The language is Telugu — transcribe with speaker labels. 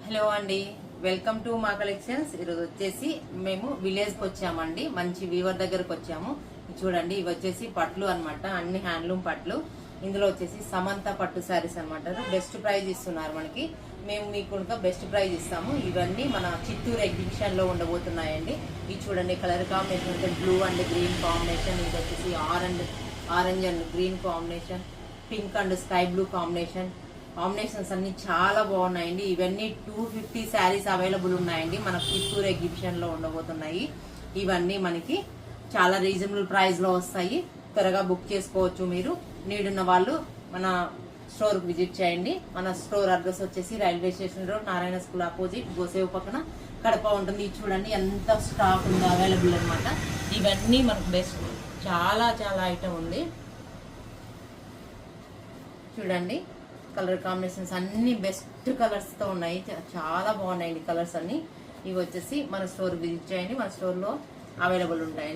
Speaker 1: హలో అండి, వెల్కమ్ టు మా కలెక్షన్స్. ఈరోజు వచ్చేసి మేము విలేజ్కి వచ్చామండి. మంచి వీవర్ దగ్గరకు వచ్చాము. చూడండి, ఇవి వచ్చేసి పట్లు అన్నమాట, అన్ని హ్యాండ్లూమ్ పట్లు. ఇందులో వచ్చేసి సమంత పట్టు శారీస్ అనమాట. బెస్ట్ ప్రైజ్ ఇస్తున్నారు మనకి. మేము మీకు బెస్ట్ ప్రైజ్ ఇస్తాము. ఇవన్నీ మన చిత్తూరు ఎగ్జిబిషన్ లో ఉండబోతున్నాయండి. ఇది చూడండి, కలర్ కాంబినేషన్ అంటే బ్లూ అండ్ గ్రీన్ కాంబినేషన్. ఇది వచ్చేసి orange and green combination, pink and sky blue combinations అన్ని చాలా బాగున్నాయండి. ఇవన్నీ 250 శారీస్ అవైలబుల్ ఉన్నాయండి. మన చిత్తూరు ఎగ్జిబిషన్ లో ఉండబోతున్నాయి. ఇవన్నీ మనకి చాలా రీజనబుల్ ప్రైస్ లో వస్తాయి. త్వరగా బుక్ చేసుకోవచ్చు. మీరు నీడ్ ఉన్న వాళ్ళు మన స్టోర్ కు విజిట్ చేయండి. మన స్టోర్ అడ్రస్ వచ్చేసి railway station road, Narayana school opposite, గోసేవు పక్కన, కడప ఉంటుంది. చూడండి ఎంత స్టాక్ ఉందో అవైలబుల్ అనమాట. ఇవన్నీ మనకు బెస్ట్, చాలా చాలా ఐటమ్ ఉంది. చూడండి, కలర్ కాంబినేషన్స్ అన్ని బెస్ట్ కలర్స్ తో ఉన్నాయి. చాలా బాగున్నాయండి కలర్స్ అన్ని. ఇవి వచ్చేసి మన స్టోర్ విజిట్ చేయండి. మన స్టోర్ లో అవైలబుల్ ఉంటాయండి.